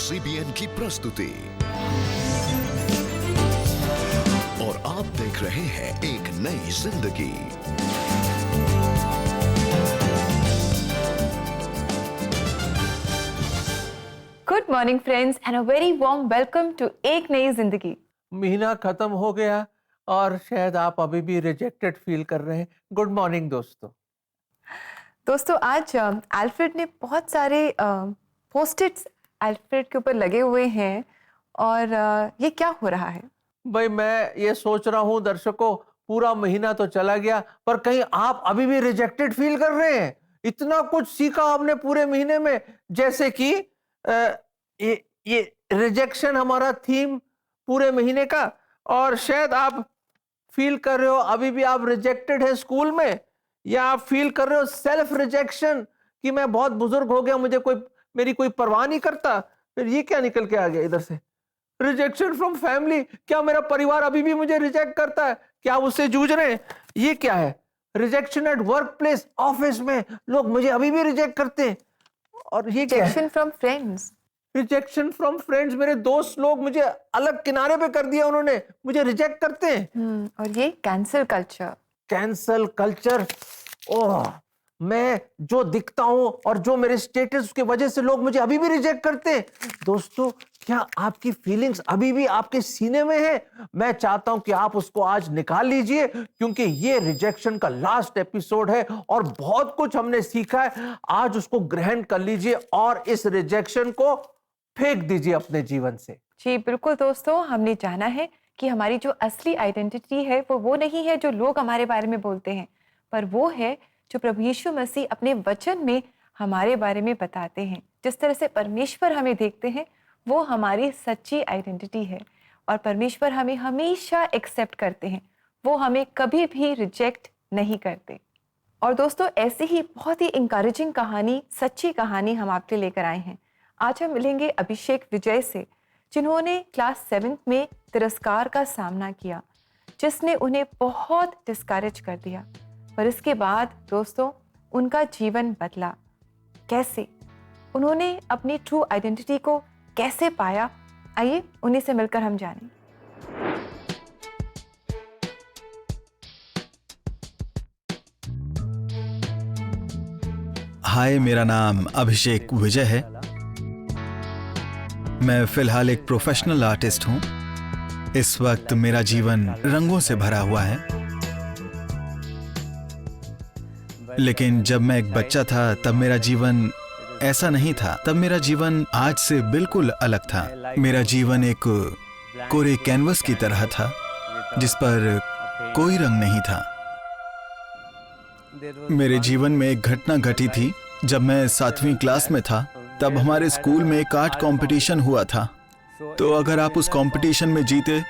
CBN की प्रस्तुति और आप देख रहे हैं एक नई जिंदगी। Good morning friends and a very warm welcome to एक नई जिंदगी। महीना खत्म हो गया और शायद आप अभी भी रिजेक्टेड फील कर रहे हैं। गुड मॉर्निंग दोस्तों आज अल्फ्रेड ने बहुत सारे पोस्ट-इट्स अल्फ्रेड के ऊपर लगे हुए हैं और ये क्या हो रहा है? भाई मैं ये सोच रहा हूँ दर्शकों, पूरा महीना तो चला गया पर कहीं आप अभी भी रिजेक्टेड फील कर रहे हैं। इतना कुछ सीखा हमने पूरे महीने में, जैसे कि ये रिजेक्शन हमारा थीम पूरे महीने का, और शायद आप फील कर रहे हो अभी भी आप रिजेक्टेड है स्कूल में, या आप फील कर रहे हो सेल्फ रिजेक्शन कि मैं बहुत बुजुर्ग हो गया, मुझे मेरी कोई परवाह नहीं करता। फिर ये क्या निकल के आ गया इधर से? रिजेक्शन फ्रॉम फैमिली, क्या मेरा परिवार अभी भी मुझे रिजेक्ट करता है? क्या आप उससे जूझ रहे हैं? ये क्या है? Rejection at work place, office में लोग मुझे अभी भी रिजेक्ट करते हैं। और ये क्या है? Rejection from friends. Rejection from friends, मेरे दोस्त लोग मुझे अलग किनारे पे कर दिया, उन्होंने मुझे रिजेक्ट करते हैं। और ये कैंसल कल्चर। कैंसल कल्चर, ओह, मैं जो दिखता हूं और जो मेरे स्टेटस की वजह से लोग मुझे अभी भी रिजेक्ट करते हैं। दोस्तों, क्या आपकी फीलिंग्स अभी भी आपके सीने में है? मैं चाहता हूं कि आप उसको आज निकाल लीजिए, क्योंकि ये रिजेक्शन का लास्ट एपिसोड है और बहुत कुछ हमने सीखा है। आज उसको ग्रहण कर लीजिए और इस रिजेक्शन को फेंक दीजिए अपने जीवन से। जी बिल्कुल दोस्तों, हमने जाना है कि हमारी जो असली आइडेंटिटी है वो नहीं है जो लोग हमारे बारे में बोलते हैं, पर वो है जो प्रभु यीशु मसीह अपने वचन में हमारे बारे में बताते हैं। जिस तरह से परमेश्वर हमें देखते हैं वो हमारी सच्ची आइडेंटिटी है, और परमेश्वर हमें हमेशा एक्सेप्ट करते हैं, वो हमें कभी भी रिजेक्ट नहीं करते। और दोस्तों, ऐसी ही बहुत ही इंकरेजिंग कहानी, सच्ची कहानी हम आपके लिए लेकर आए हैं। आज हम मिलेंगे अभिषेक विजय से, जिन्होंने क्लास 7th में तिरस्कार का सामना किया, जिसने उन्हें बहुत डिस्करेज कर दिया। पर इसके बाद दोस्तों उनका जीवन बदला। कैसे उन्होंने अपनी ट्रू आइडेंटिटी को कैसे पाया, आइए उन्हीं से मिलकर हम जानें। हाय, मेरा नाम अभिषेक विजय है। मैं फिलहाल एक प्रोफेशनल आर्टिस्ट हूं। इस वक्त मेरा जीवन रंगों से भरा हुआ है, लेकिन जब मैं एक बच्चा था तब मेरा जीवन ऐसा नहीं था। तब मेरा जीवन आज से बिल्कुल अलग था। मेरा जीवन एक कोरे कैनवस की तरह था जिस पर कोई रंग नहीं था। मेरे जीवन में एक घटना घटी थी। जब मैं 7वीं क्लास में था तब हमारे स्कूल में एक आर्ट कंपटीशन हुआ था। तो अगर आप उस कंपटीशन में जीते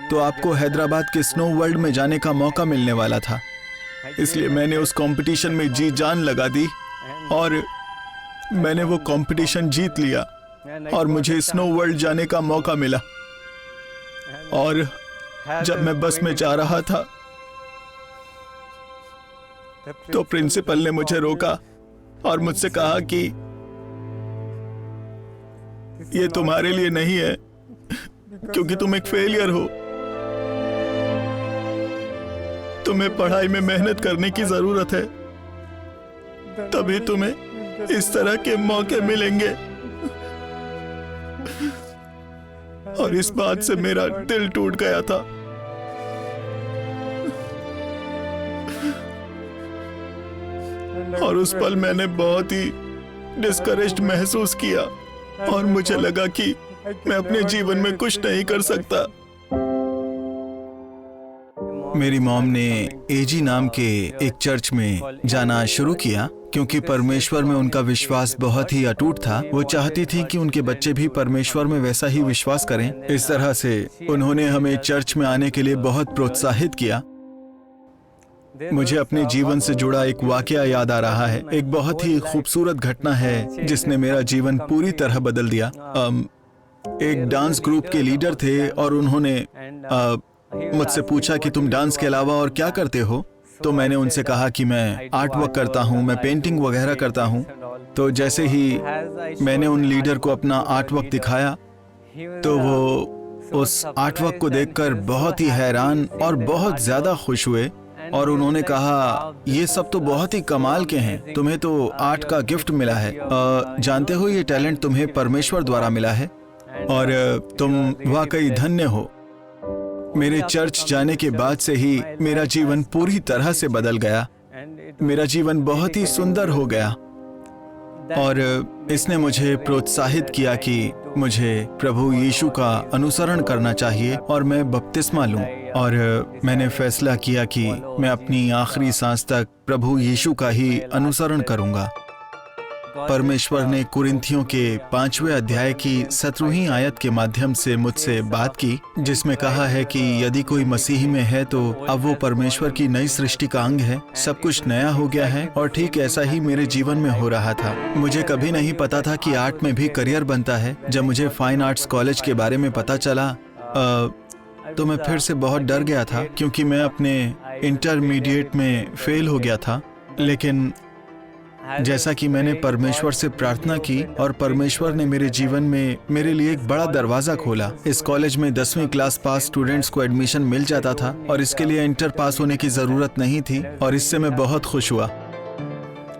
तो आपको हैदराबाद के स्नो वर्ल्ड में जाने का मौका मिलने वाला था। इसलिए मैंने उस कंपटीशन में जी जान लगा दी और मैंने वो कंपटीशन जीत लिया और मुझे स्नो वर्ल्ड जाने का मौका मिला। और जब मैं बस में जा रहा था तो प्रिंसिपल ने मुझे रोका और मुझसे कहा कि ये तुम्हारे लिए नहीं है, क्योंकि तुम एक फेलियर हो। तुम्हें पढ़ाई में मेहनत करने की जरूरत है, तभी तुम्हें इस तरह के मौके मिलेंगे। और इस बात से मेरा दिल टूट गया था। और उस पल मैंने बहुत ही डिस्करेज्ड महसूस किया और मुझे लगा कि मैं अपने जीवन में कुछ नहीं कर सकता। मेरी मॉम ने एजी नाम के एक चर्च में जाना शुरू किया, क्योंकि परमेश्वर में उनका विश्वास बहुत ही अटूट था। वो चाहती थी कि उनके बच्चे भी परमेश्वर में वैसा ही विश्वास करें। इस तरह से उन्होंने हमें चर्च में आने के लिए बहुत प्रोत्साहित किया। मुझे अपने जीवन से जुड़ा एक वाकया याद आ रहा है। एक बहुत ही खूबसूरत घटना है जिसने मेरा जीवन पूरी तरह बदल दिया। एक डांस ग्रुप के लीडर थे और उन्होंने मुझसे पूछा कि तुम डांस के अलावा और क्या करते हो। तो मैंने उनसे कहा कि मैं आर्ट वर्क करता हूँ, मैं पेंटिंग वगैरह करता हूँ। तो जैसे ही मैंने उन लीडर को अपना आर्ट वर्क दिखाया तो वो उस आर्ट वर्क को देखकर बहुत ही हैरान और बहुत ज्यादा खुश हुए और उन्होंने कहा, ये सब तो बहुत ही कमाल के हैं, तुम्हें तो आर्ट का गिफ्ट मिला है। जानते हो, ये टैलेंट तुम्हें परमेश्वर द्वारा मिला है और तुम वाकई धन्य हो। मेरे चर्च जाने के बाद से ही मेरा जीवन पूरी तरह से बदल गया। मेरा जीवन बहुत ही सुंदर हो गया और इसने मुझे प्रोत्साहित किया कि मुझे प्रभु यीशु का अनुसरण करना चाहिए और मैं बपतिस्मा लूं। और मैंने फैसला किया कि मैं अपनी आखिरी सांस तक प्रभु यीशु का ही अनुसरण करूंगा। परमेश्वर ने कुरिन्थियों के 5वें अध्याय की 17वीं आयत के माध्यम से मुझसे बात की, जिसमें कहा है कि यदि कोई मसीह में है तो अब वो परमेश्वर की नई सृष्टि का अंग है, सब कुछ नया हो गया है। और ठीक ऐसा ही मेरे जीवन में हो रहा था। मुझे कभी नहीं पता था कि आर्ट में भी करियर बनता है। जब मुझे फाइन आर्ट्स कॉलेज के बारे में पता चला तो मैं फिर से बहुत डर गया था, क्योंकि मैं अपने इंटरमीडिएट में फेल हो गया था। लेकिन जैसा कि मैंने परमेश्वर से प्रार्थना की और परमेश्वर ने मेरे जीवन में मेरे लिए एक बड़ा दरवाजा खोला। इस कॉलेज में 10वीं क्लास पास स्टूडेंट्स को एडमिशन मिल जाता था और इसके लिए इंटर पास होने की जरूरत नहीं थी और इससे मैं बहुत खुश हुआ।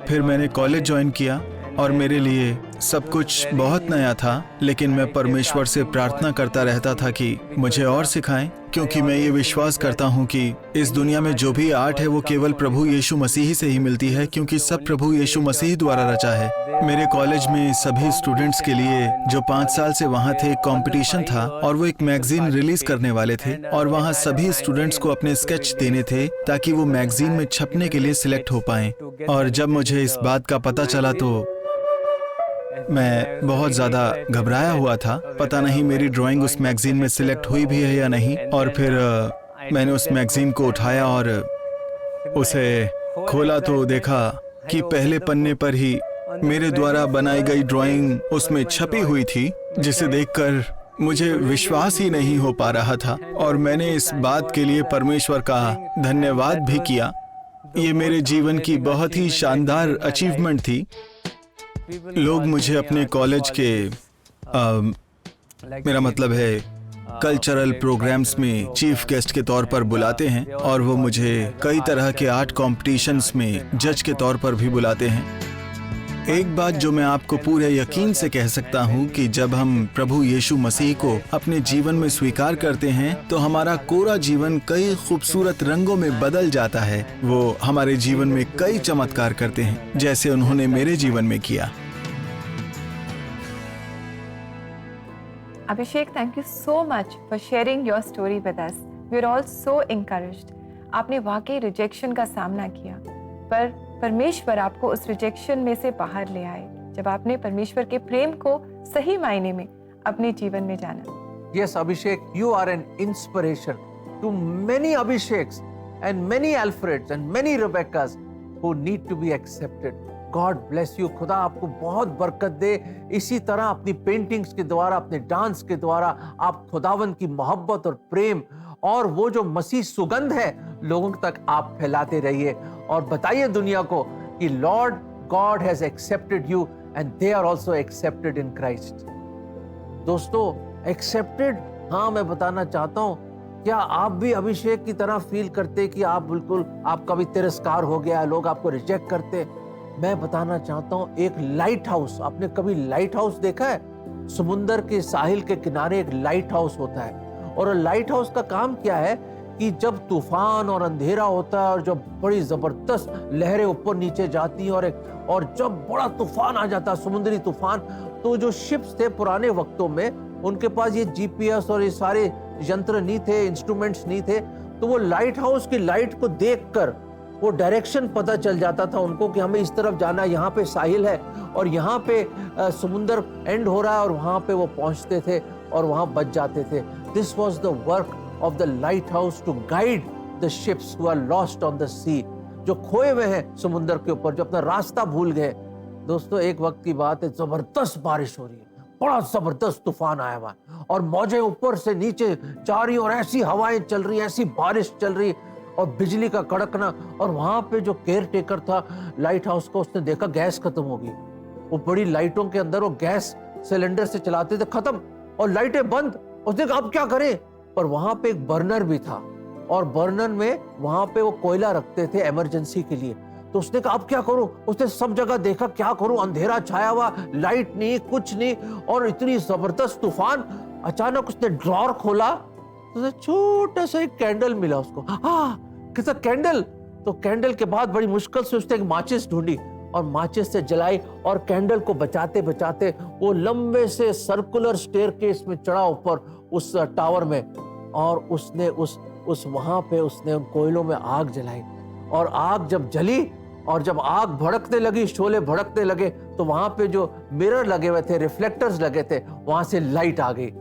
फिर मैंने कॉलेज ज्वाइन किया और मेरे लिए सब कुछ बहुत नया था, लेकिन मैं परमेश्वर से प्रार्थना करता रहता था कि मुझे और सिखाएं, क्योंकि मैं ये विश्वास करता हूँ कि इस दुनिया में जो भी आर्ट है वो केवल प्रभु यीशु मसीह से ही मिलती है, क्योंकि सब प्रभु यीशु मसीह द्वारा रचा है। मेरे कॉलेज में सभी स्टूडेंट्स के लिए जो 5 साल से वहाँ थे, कंपटीशन था और वो एक मैगजीन रिलीज करने वाले थे और वहाँ सभी स्टूडेंट्स को अपने स्केच देने थे ताकि वो मैगजीन में छपने के लिए सिलेक्ट हो पाएं। और जब मुझे इस बात का पता चला तो मैं बहुत ज़्यादा घबराया हुआ था। पता नहीं मेरी ड्राइंग उस मैगजीन में सिलेक्ट हुई भी है या नहीं। और फिर मैंने उस मैगजीन को उठाया और उसे खोला तो देखा कि पहले पन्ने पर ही मेरे द्वारा बनाई गई ड्राइंग उसमें छपी हुई थी, जिसे देखकर मुझे विश्वास ही नहीं हो पा रहा था। और मैंने इस बात के लिए परमेश्वर का धन्यवाद भी किया। ये मेरे जीवन की बहुत ही शानदार अचीवमेंट थी। लोग मुझे अपने कॉलेज के मेरा मतलब है कल्चरल प्रोग्राम्स में चीफ गेस्ट के तौर पर बुलाते हैं और वो मुझे कई तरह के आर्ट कॉम्पिटिशन्स में जज के तौर पर भी बुलाते हैं। एक बात जो मैं आपको पूरे यकीन से कह सकता हूँ कि जब हम प्रभु यीशु मसीह को अपने जीवन में स्वीकार करते हैं तो हमारा कोरा जीवन कई खूबसूरत रंगों में बदल जाता है। वो हमारे जीवन में कई चमत्कार करते हैं, जैसे उन्होंने मेरे जीवन में किया। Abhishek, thank you so much for sharing your story with us. We are all so encouraged. आपने वाकई रिजेक्शन का सामना किया, पर परमेश्वर आपको उस रिजेक्शन में से बाहर ले आए जब आपने परमेश्वर के प्रेम को सही मायने में अपने जीवन में जाना। Yes, Abhishek, you are an inspiration to many Abhisheks and many Alfreds and many Rebeccas who need to be accepted. God bless you. खुदा आपको बहुत बरकत दे। इसी तरह अपनी पेंटिंग्स के द्वारा, अपने डांस के द्वारा आप खुदावन की मोहब्बत और प्रेम और वो जो मसीह सुगंध है लोगों तक आप फैलाते रहिए और बताइए दुनिया को कि Lord God has accepted you and they are also accepted in Christ. दोस्तों, एक्सेप्टेड, हाँ, मैं बताना चाहता हूँ, क्या आप भी अभिषेक की तरह फील करते कि आप बिल्कुल आपका भी तिरस्कार हो गया, लोग आपको रिजेक्ट करते? मैं बताना चाहता हूँ, एक लाइट हाउस, आपने कभी लाइट हाउस देखा है? समुंदर के साहिल के किनारे एक लाइट हाउस होता है और लाइट हाउस का काम क्या है कि जब तूफान और अंधेरा होता है और जब बड़ी जबरदस्त लहरें ऊपर नीचे जाती हैं और जब बड़ा तूफान आ जाता है, समुद्री तूफान, तो जो शिप्स थे पुराने वक्तों में, उनके पास ये जीपीएस और ये सारे यंत्र नहीं थे, इंस्ट्रूमेंट्स नहीं थे, तो वो लाइट हाउस की लाइट को देखकर वो डायरेक्शन पता चल जाता था उनको कि हमें इस तरफ जाना, यहाँ पे साहिल है और यहाँ पे समुंदर एंड हो रहा है, और वहाँ पे वो पहुँचते थे और वहाँ बच जाते थे। This was the work of the light house to guide the ships who are lost on the sea, जो खोए हुए हैं समुंदर के ऊपर, जो अपना रास्ता भूल गए। दोस्तों, एक वक्त की बात है, जबरदस्त बारिश हो रही है, बड़ा जबरदस्त तूफान आया हुआ है और मौजें ऊपर से नीचे चारी और ऐसी हवाएं चल रही, ऐसी बारिश चल रही और बिजली का कड़कना। और वहां पे जो केयर टेकर था लाइट हाउस का, उसने देखा गैस खत्म हो गई वो बड़ी लाइटों के अंदर वो गैस सिलेंडर से चलाते थे, खत्म और लाइटें बंद। उसने कहा अब क्या करें, पर वहां पे एक बर्नर भी था और बर्नर में वहां पे वो कोयला रखते थे इमरजेंसी के लिए। तो उसने कहा अब क्या करूं, उसने सब जगह देखा क्या करूं, अंधेरा छाया हुआ, लाइट नहीं कुछ नहीं, और इतनी जबरदस्त तूफान। अचानक उसने ड्रॉर खोला तो छोटा सा एक कैंडल मिला उसको। कैसा कैंडल, तो कैंडल के बाद बड़ी मुश्किल से उसने एक माचिस ढूंढी और माचिस से जलाई और कैंडल को बचाते बचाते वो लंबे से सर्कुलर स्टेयरकेस में चढ़ा ऊपर उस टावर में, और उसने उस वहां पे उसने उन कोयलों में आग जलाई। और आग जब जली और जब आग भड़कने लगी, शोले भड़कने लगे, तो वहां पे जो मिरर लगे हुए थे, रिफ्लेक्टर्स लगे थे, वहां से लाइट आ गई।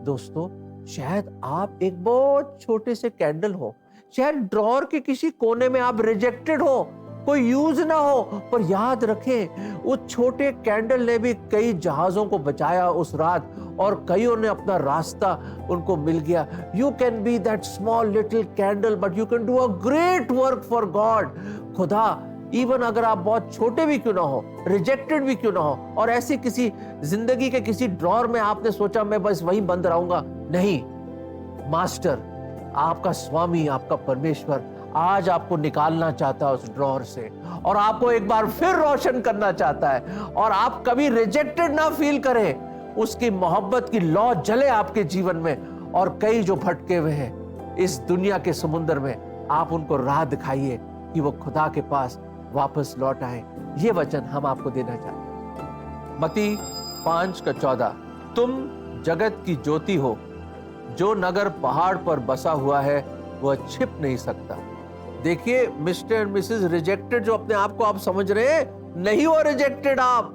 दोस्तों, शायद आप एक बहुत छोटे से कैंडल हो, शायद ड्रॉर के किसी कोने में आप रिजेक्टेड हो, कोई यूज ना हो, पर याद रखें उस छोटे कैंडल ने भी कई जहाजों को बचाया उस रात, और कईयों ने अपना रास्ता उनको मिल गया। You can be that small little candle but you can do a great work for God. खुदा, इवन अगर आप बहुत छोटे भी क्यों ना हो, रिजेक्टेड भी क्यों ना हो, और ऐसी किसी जिंदगी के किसी ड्रॉर में आपने सोचा मैं बस वहीं बंद रहूंगा, नहीं, मास्टर, आपका स्वामी, आपका परमेश्वर आज आपको निकालना चाहता है उस ड्रॉर से, और आपको एक बार फिर रोशन करना चाहता है, और आप कभी रिजेक्टेड ना फील करें। उसकी मोहब्बत की लौ जले आपके जीवन में, और कई जो भटके हुए हैं इस दुनिया के समुद्र में, आप उनको राह दिखाइए कि वो खुदा के पास वापस लौट आए। ये वचन हम आपको देना चाहते हैं। मत्ती 5:14, तुम जगत की ज्योति हो, जो नगर पहाड़ पर बसा हुआ है वह छिप नहीं सकता। देखिए मिस्टर एंड मिसेस रिजेक्टेड जो अपने आप को आप समझ रहे हैं, नहीं हो रिजेक्टेड आप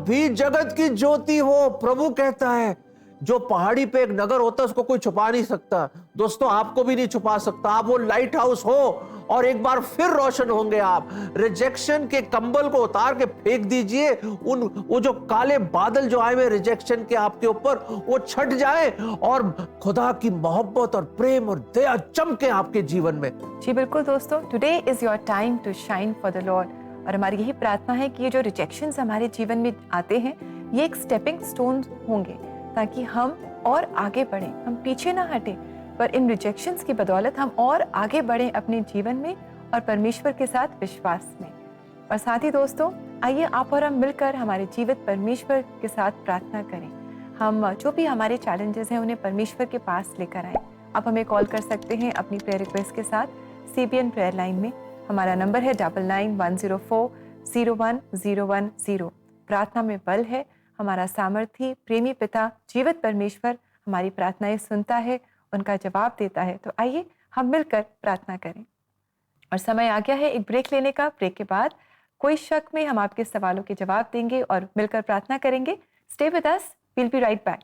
भी जगत की ज्योति हो। प्रभु कहता है जो पहाड़ी पे एक नगर होता है उसको कोई छुपा नहीं सकता। दोस्तों, आपको भी नहीं छुपा सकता। आप वो लाइट हाउस हो और एक बार फिर रोशन होंगे आप। रिजेक्शन के कंबल को उतार के फेंक दीजिए, वो जो काले बादल जो आए हुए रिजेक्शन के आपके ऊपर, वो छट जाए और खुदा की मोहब्बत और प्रेम और दया चमके आपके जीवन में। जी बिल्कुल दोस्तों, today is your time to shine for the Lord. और हमारी यही प्रार्थना है कि ये जो रिजेक्शंस हमारे जीवन में आते हैं, ये एक स्टेपिंग स्टोन होंगे, ताकि हम और आगे बढ़ें, हम पीछे ना हटें, पर इन रिजेक्शंस की बदौलत हम और आगे बढ़ें अपने जीवन में और परमेश्वर के साथ विश्वास में। और साथ ही दोस्तों, आइए आप और हम मिलकर हमारे जीवित परमेश्वर के साथ प्रार्थना करें। हम जो भी हमारे चैलेंजेस हैं उन्हें परमेश्वर के पास लेकर आएं। आप हमें कॉल कर सकते हैं अपनी प्रेयर रिक्वेस्ट के साथ CBN प्रेयर लाइन में। हमारा नंबर है 9910401010। प्रार्थना में बल है, हमारा सामर्थी प्रेमी पिता जीवित परमेश्वर हमारी प्रार्थनाएं सुनता है, उनका जवाब देता है। तो आइए हम मिलकर प्रार्थना करें। और समय आ गया है एक ब्रेक लेने का। ब्रेक के बाद कोई शक में हम आपके सवालों के जवाब देंगे और मिलकर प्रार्थना करेंगे। Stay with us, we'll be right back.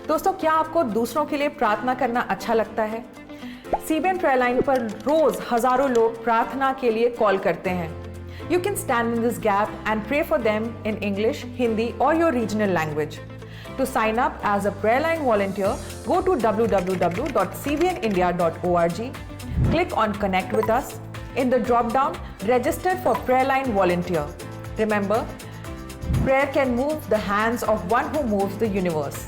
दोस्तों, क्या आपको दूसरों के लिए प्रार्थना करना अच्छा लगता है? CBN प्रेयर लाइन पर रोज हजारों लोग प्रार्थना के लिए कॉल करते हैं। You can stand in this gap and pray for them in English, Hindi or your regional language. To sign up as a prayer line volunteer, go to www.cbnindia.org. Click on Connect with us. In the drop-down, register for prayer line volunteer. Remember, prayer can move the hands of one who moves the universe.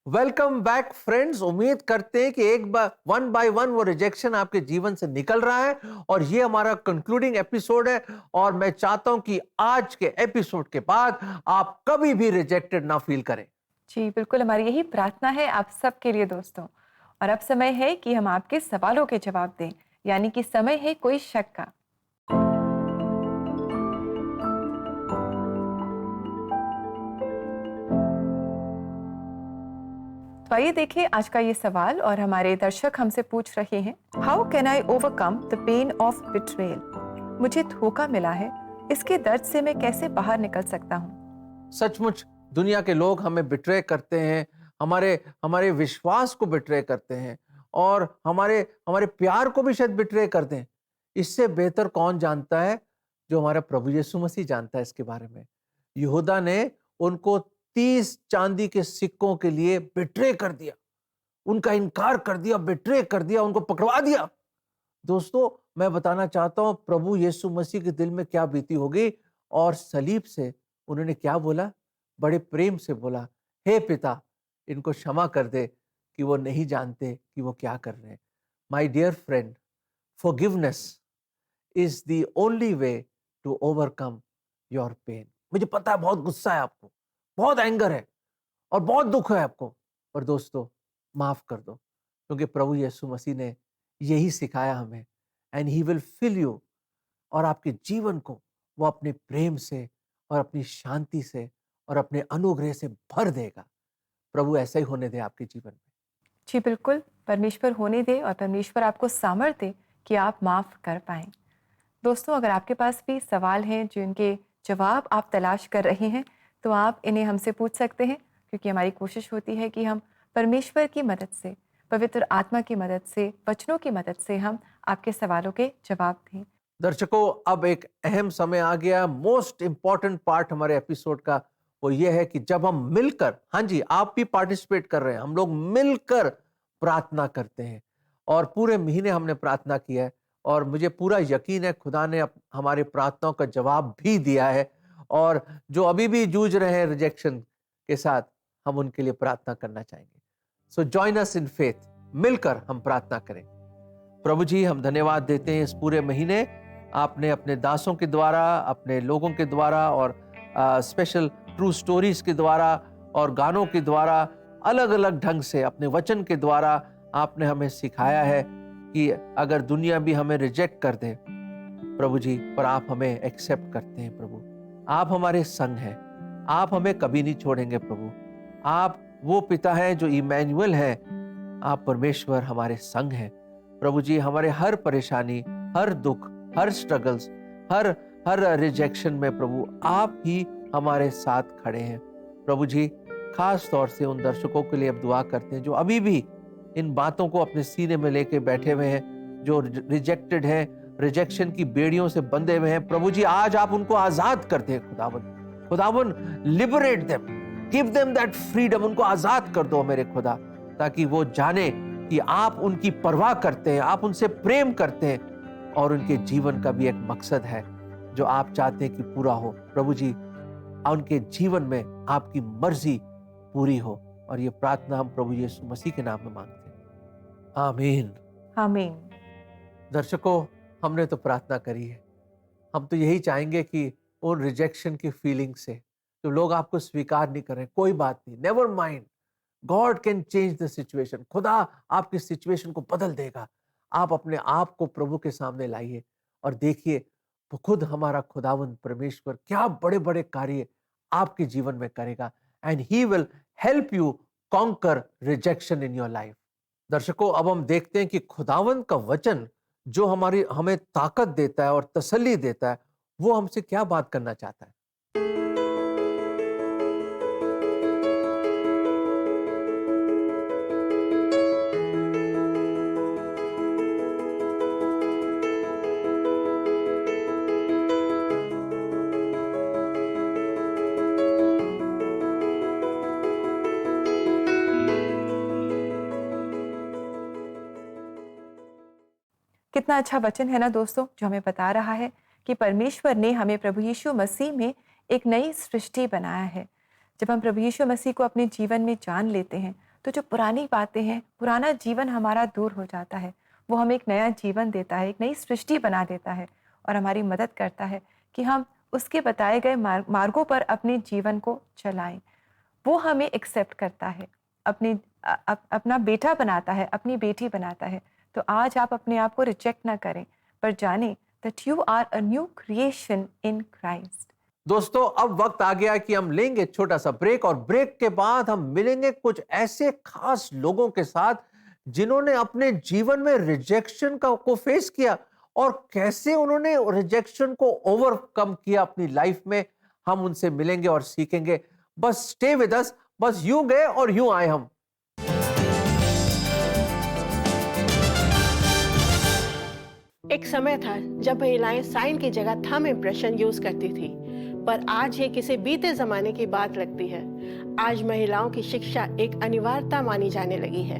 Welcome back friends. उम्मीद करते हैं कि एक बार one by one वो rejection आपके जीवन से निकल रहा है, और ये हमारा कंक्लूडिंग एपिसोड है। और मैं चाहता हूं कि आज के एपिसोड के बाद आप कभी भी रिजेक्टेड ना फील करें। जी बिल्कुल, हमारी यही प्रार्थना है आप सबके लिए दोस्तों। और अब समय है कि हम आपके सवालों के जवाब दें, यानी कि समय है कोई शक का। तो आइए देखिए आज का ये सवाल, और हमारे दर्शक हमसे पूछ रहे हैं, how can I overcome the pain of betrayal? मुझे धोखा मिला है, इसके दर्द से मैं कैसे बाहर निकल सकता हूँ? सचमुच दुनिया के लोग हमें बिट्रे करते हैं, हमारे विश्वास को बिट्रे करते हैं, और हमारे प्यार को भी शायद बिट्रे करते हैं। इससे बेहतर कौन जानता है? जो हमारा प्रभु यीशु मसीह जानता है इसके बारे में। यहूदा ने उनको 30 चांदी के सिक्कों के लिए बिट्रे कर दिया, उनका इनकार कर दिया, बिट्रे कर दिया, उनको पकड़वा दिया। दोस्तों, मैं बताना चाहता हूं प्रभु यीशु मसीह के दिल में क्या बीती होगी, और सलीब से उन्होंने क्या बोला? बड़े प्रेम से बोला, हे पिता, इनको क्षमा कर दे कि वो नहीं जानते कि वो क्या कर रहे हैं। My dear friend, forgiveness is the only way to overcome your pain. मुझे पता है बहुत गुस्सा है आपको, बहुत एंगर है और बहुत दुख है आपको, पर दोस्तों माफ कर दो, क्योंकि प्रभु यीशु मसीह ने यही सिखाया हमें। And he will fill you, और आपके जीवन को वो अपने प्रेम से और अपनी शांति से और अपने अनुग्रह से भर देगा। प्रभु ऐसा ही होने दे आपके जीवन में। जी बिल्कुल, परमेश्वर होने दे और परमेश्वर आपको सामर्थ्य दे कि आप माफ़ कर पाएं। दोस्तों, अगर आपके पास भी सवाल हैं जिनके जवाब आप तलाश कर रहे हैं, तो आप इन्हें हमसे पूछ सकते हैं, क्योंकि हमारी कोशिश होती है कि हम परमेश्वर की मदद से, पवित्र आत्मा की मदद से, वचनों की मदद से हम आपके सवालों के जवाब दें। दर्शकों, अब एक अहम समय आ गया। मोस्ट इंपॉर्टेंट पार्ट हमारे एपिसोड का वो ये है कि जब हम मिलकर, हाँ जी, आप भी पार्टिसिपेट कर रहे हैं, हम लोग मिलकर प्रार्थना करते हैं। और पूरे महीने हमने प्रार्थना किया है, और मुझे पूरा यकीन है खुदा ने हमारे प्रार्थनाओं का जवाब भी दिया है। और जो अभी भी जूझ रहे हैं रिजेक्शन के साथ, हम उनके लिए प्रार्थना करना चाहेंगे। So join us in faith, मिलकर हम प्रार्थना करें। प्रभु जी, हम धन्यवाद देते हैं इस पूरे महीने आपने अपने दासों के द्वारा, अपने लोगों के द्वारा, और स्पेशल ट्रू स्टोरीज के द्वारा और गानों के द्वारा, अलग अलग ढंग से अपने वचन के द्वारा आपने हमें सिखाया है कि अगर दुनिया भी हमें रिजेक्ट कर दे प्रभु जी, पर आप हमें एक्सेप्ट करते हैं। प्रभु, आप हमारे संग हैं, आप हमें कभी नहीं छोड़ेंगे। प्रभु, आप वो पिता हैं जो इमैनुअल है, आप परमेश्वर हमारे संग हैं। प्रभु जी, हमारे हर परेशानी, हर दुख, हर स्ट्रगल्स, हर रिजेक्शन में प्रभु आप ही हमारे साथ खड़े हैं। प्रभु जी, खास तौर से उन दर्शकों के लिए अब दुआ करते हैं जो अभी भी इन बातों को अपने सीने में लेके बैठे हुए हैं, जो रिजेक्टेड हैं, रिजेक्शन की बेड़ियों से बंधे हुए हैं। प्रभु जी, आज आप उनको आजाद कर दें। खुदावन, liberate them, give them that freedom. उनको आजाद कर दो मेरे खुदा, ताकि वो जाने कि आप उनकी परवाह करते हैं, आप उनसे प्रेम करते हैं, और उनके जीवन का भी एक मकसद है जो आप चाहते हैं कि पूरा हो। प्रभु जी, उनके जीवन में आपकी मर्जी पूरी हो। और ये प्रार्थना हम प्रभु यीशु मसीह के नाम में मांगते हैं, आमीन। आमीन। दर्शकों, हमने तो प्रार्थना करी है। हम तो यही चाहेंगे कि उन रिजेक्शन की फीलिंग से, जो लोग आपको स्वीकार नहीं कर रहे, कोई बात नहीं, never mind, God can change the situation. खुदा आपकी सिचुएशन को बदल देगा। आप अपने आप को प्रभु के सामने लाइए और देखिए वो खुद हमारा खुदावंद परमेश्वर क्या बड़े बड़े कार्य आपके जीवन में करेगा। And he will help you conquer rejection in your life. दर्शकों, अब हम देखते हैं कि खुदावंद का वचन जो हमें ताकत देता है और तसल्ली देता है, वो हमसे क्या बात करना चाहता है। कितना अच्छा वचन है ना दोस्तों, जो हमें बता रहा है कि परमेश्वर ने हमें प्रभु यीशु मसीह में एक नई सृष्टि बनाया है। जब हम प्रभु यीशु मसीह को अपने जीवन में जान लेते हैं, तो जो पुरानी बातें हैं, पुराना जीवन हमारा दूर हो जाता है। वो हमें एक नया जीवन देता है, एक नई सृष्टि बना देता है, और हमारी मदद करता है कि हम उसके बताए गए मार्गों पर अपने जीवन को चलाएं। वो हमें एक्सेप्ट करता है, अपना बेटा बनाता है, अपनी बेटी बनाता है। तो आज आप अपने आप को रिजेक्ट ना करें, पर जानें that you are a new creation in Christ। दोस्तों, अब वक्त आ गया कि हम लेंगे छोटा सा ब्रेक, और ब्रेक के बाद हम मिलेंगे कुछ ऐसे खास लोगों के साथ जिन्होंने अपने जीवन में रिजेक्शन को फेस किया और कैसे उन्होंने रिजेक्शन को ओवरकम किया अपनी लाइफ में। हम उनसे मिलेंगे और सीखेंगे। बस स्टे विद अस, बस यूं गए और यूं आए हम। एक समय था जब महिलाएं साइन की जगह थंब इम्प्रेशन यूज करती थी, पर आज ये किसी बीते जमाने की बात लगती है। आज महिलाओं की शिक्षा एक अनिवार्यता मानी जाने लगी है,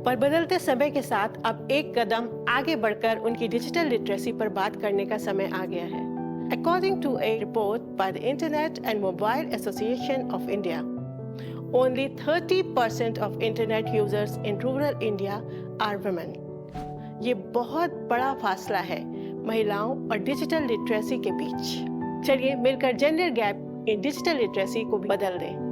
पर बदलते समय के साथ अब एक कदम आगे बढ़कर उनकी डिजिटल लिटरेसी पर बात करने का समय आ गया है। According to a report by the Internet and Mobile Association of India, only 30% of internet users in rural India are women. ये बहुत बड़ा फासला है महिलाओं और डिजिटल लिटरेसी के बीच। चलिए मिलकर gender gap in digital literacy को बदल दें।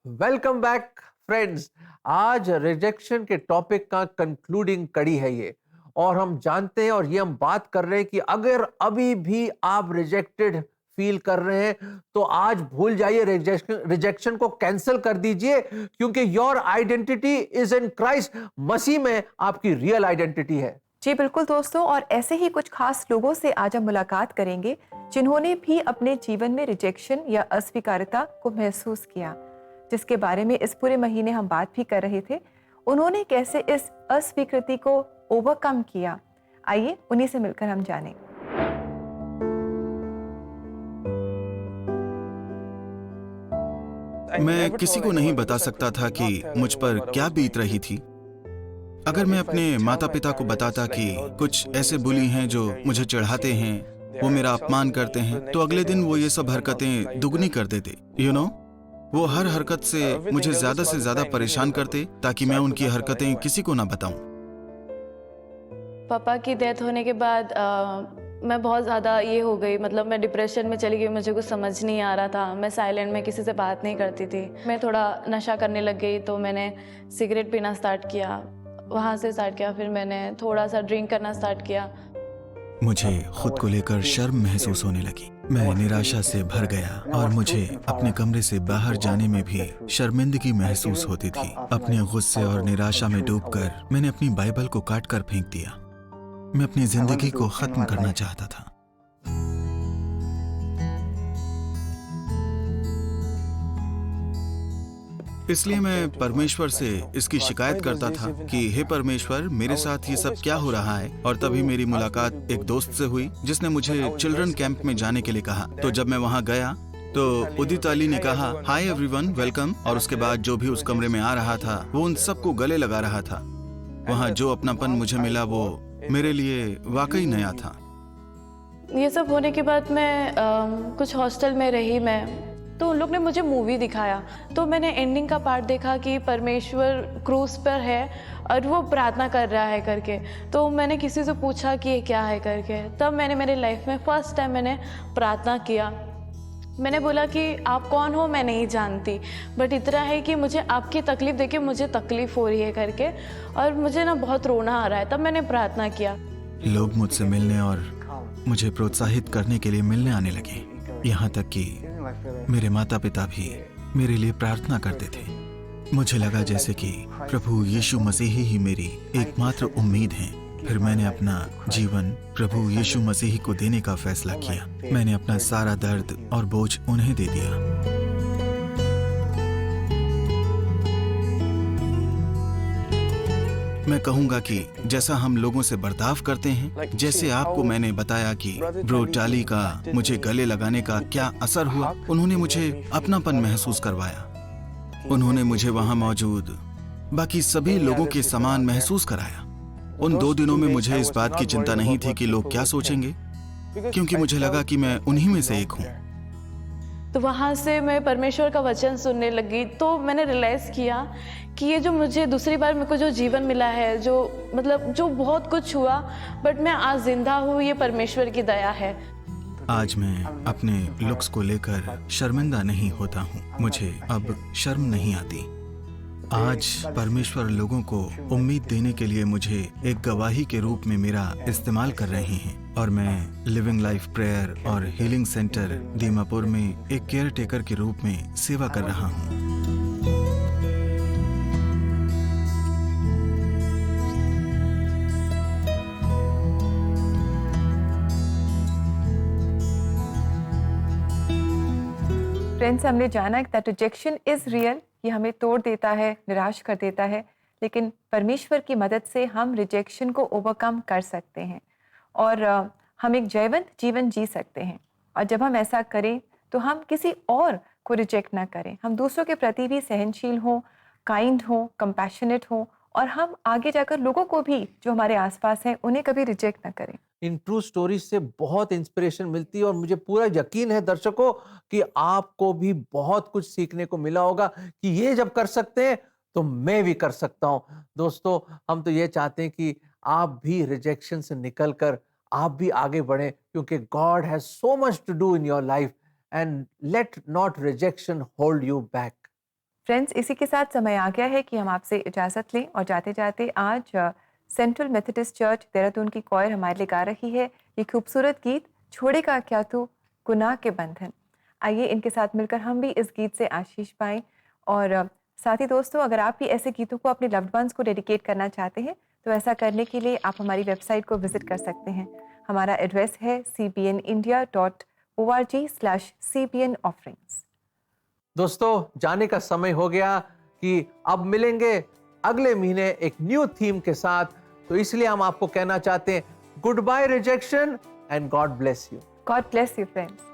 Welcome back friends. आज रिजेक्शन के टॉपिक का कंक्लूडिंग कड़ी है ये, और हम जानते हैं और ये हम बात कर रहे हैं कि अगर अभी भी आप रिजेक्टेड फील कर रहे हैं तो आज भूल जाइए, रिजेक्शन को कैंसिल कर दीजिए, क्योंकि your identity is in Christ. मसीह में आपकी रियल आइडेंटिटी है। जी बिल्कुल दोस्तों, और ऐसे ही कुछ खास लोगों से आज हम मुलाकात करेंगे जिन्होंने भी अपने जीवन में रिजेक्शन या अस्वीकार्यता को महसूस किया, जिसके बारे में इस पूरे महीने हम बात भी कर रहे थे। उन्होंने कैसे इस अस्वीकृति को ओवरकम किया, आइए उन्हीं से मिलकर हम जानें। मैं किसी को नहीं बता सकता था कि मुझ पर क्या बीत रही थी। अगर मैं अपने माता पिता को बताता कि कुछ ऐसे बुली हैं जो मुझे चढ़ाते हैं, वो मेरा अपमान करते हैं, तो अगले दिन वो ये सब हरकतें दुगनी कर देते। वो हर हरकत से मुझे ज्यादा से ज्यादा परेशान करते ताकि मैं उनकी हरकतें किसी को ना बताऊं। पापा की डेथ होने के बाद मैं बहुत ज़्यादा ये हो गई, मतलब मैं डिप्रेशन में चली गई। मुझे कुछ समझ नहीं आ रहा था। मैं साइलेंट में किसी से बात नहीं करती थी। मैं थोड़ा नशा करने लग गई, तो मैंने सिगरेट पीना स्टार्ट किया, वहाँ से स्टार्ट किया। फिर मैंने थोड़ा सा ड्रिंक करना स्टार्ट किया। मुझे खुद को लेकर शर्म महसूस होने लगी। मैं निराशा से भर गया और मुझे अपने कमरे से बाहर जाने में भी शर्मिंदगी महसूस होती थी। अपने गुस्से और निराशा में डूबकर मैंने अपनी बाइबल को काट कर फेंक दिया। मैं अपनी जिंदगी को खत्म करना चाहता था। इसलिए मैं परमेश्वर से इसकी शिकायत करता था कि हे परमेश्वर, मेरे साथ ये सब क्या हो रहा है। और तभी मेरी मुलाकात एक दोस्त से हुई जिसने मुझे चिल्ड्रन कैंप में जाने के लिए कहा। तो जब मैं वहाँ गया तो उदित अली ने कहा हाय एवरीवन, वेलकम। और उसके बाद जो भी उस कमरे में आ रहा था वो उन सबको गले लगा रहा था। वहाँ जो अपनापन मुझे मिला वो मेरे लिए वाकई नया था। ये सब होने के बाद मैं कुछ हॉस्टल में रही मैं, तो उन लोग ने मुझे मूवी दिखाया। तो मैंने एंडिंग का पार्ट देखा कि परमेश्वर क्रूस पर है और वो प्रार्थना कर रहा है करके। तो मैंने किसी से पूछा कि ये क्या है करके। तब मैंने मेरे लाइफ में फर्स्ट टाइम मैंने प्रार्थना किया। मैंने बोला कि आप कौन हो मैं नहीं जानती, बट इतना है कि मुझे आपकी तकलीफ़ देखे मुझे तकलीफ़ हो रही है करके, और मुझे ना बहुत रोना आ रहा है। तब मैंने प्रार्थना किया। लोग मुझसे मिलने और मुझे प्रोत्साहित करने के लिए मिलने आने लगे। यहाँ तक कि मेरे माता पिता भी मेरे लिए प्रार्थना करते थे। मुझे लगा जैसे कि प्रभु यीशु मसीह ही मेरी एकमात्र उम्मीद है। फिर मैंने अपना जीवन प्रभु यीशु मसीह को देने का फैसला किया। मैंने अपना सारा दर्द और बोझ उन्हें दे दिया। मैं कहूंगा कि जैसा हम लोगों से बर्ताव करते हैं, जैसे आपको मैंने बताया कि ब्रो टाली का मुझे गले लगाने का क्या असर हुआ। उन्होंने मुझे अपनापन महसूस करवाया। उन्होंने मुझे वहां मौजूद बाकी सभी लोगों के समान महसूस कराया। उन 2 दिनों में मुझे इस बात की चिंता नहीं थी कि लोग क्या सोचेंगे, क्योंकि मुझे लगा कि मैं उन्हीं में से एक हूँ। तो वहाँ से मैं परमेश्वर का वचन सुनने लगी। तो मैंने रियलाइज़ किया कि ये जो मुझे दूसरी बार मेरे को जो जीवन मिला है, जो मतलब जो बहुत कुछ हुआ, बट मैं आज जिंदा हूँ, ये परमेश्वर की दया है। आज मैं अपने लुक्स को लेकर शर्मिंदा नहीं होता हूँ। मुझे अब शर्म नहीं आती। आज परमेश्वर लोगों को उम्मीद देने के लिए मुझे एक गवाही के रूप में मेरा इस्तेमाल कर रहे हैं, और मैं लिविंग लाइफ प्रेयर और हीलिंग सेंटर दीमापुर में एक केयर टेकर के रूप में सेवा कर रहा हूँ। फ्रेंड्स, हमने जाना दैट रिजेक्शन इज रियल, ये हमें तोड़ देता है, निराश कर देता है, लेकिन परमेश्वर की मदद से हम रिजेक्शन को ओवरकम कर सकते हैं और हम एक जयवंत जीवन जी सकते हैं। और जब हम ऐसा करें तो हम किसी और को रिजेक्ट ना करें, हम दूसरों के प्रति भी सहनशील हों, काइंड हों, कंपैशनेट हों और हम आगे जाकर लोगों को भी जो हमारे आसपास हैं उन्हें कभी रिजेक्ट ना करें। इन ट्रू स्टोरीज से बहुत इंस्पिरेशन मिलती है और मुझे पूरा यकीन है दर्शकों कि आपको भी बहुत कुछ सीखने को मिला होगा कि ये जब कर सकते हैं तो मैं भी कर सकता हूं। दोस्तों, हम तो ये चाहते हैं कि आप भी रिजेक्शन से निकलकर आप भी आगे बढ़ें, क्योंकि God has so much to do in your life and let not rejection hold you back. Friends, इसी के साथ समय आ गया है कि हम आपसे इजाज़त लें और जाते जाते आज सेंट्रल मेथोडिस्ट चर्च देहरादून की कॉयर हमारे लिए गा रही है ये खूबसूरत गीत, छोड़ेगा क्या तू गुनाह के बंधन। आइए इनके साथ मिलकर हम भी इस गीत से आशीष पाएं। और साथ ही दोस्तों, अगर आप भी ऐसे गीतों को अपने लव्ड वंस को डेडिकेट करना चाहते हैं तो ऐसा करने के लिए आप हमारी वेबसाइट को विजिट कर सकते हैं। हमारा एड्रेस है cbnindia.org/cbn offerings। दोस्तों, जाने का समय हो गया कि अब मिलेंगे अगले महीने एक न्यू थीम के साथ, तो इसलिए हम आपको कहना चाहते हैं good bye rejection and God bless you. God bless you friends.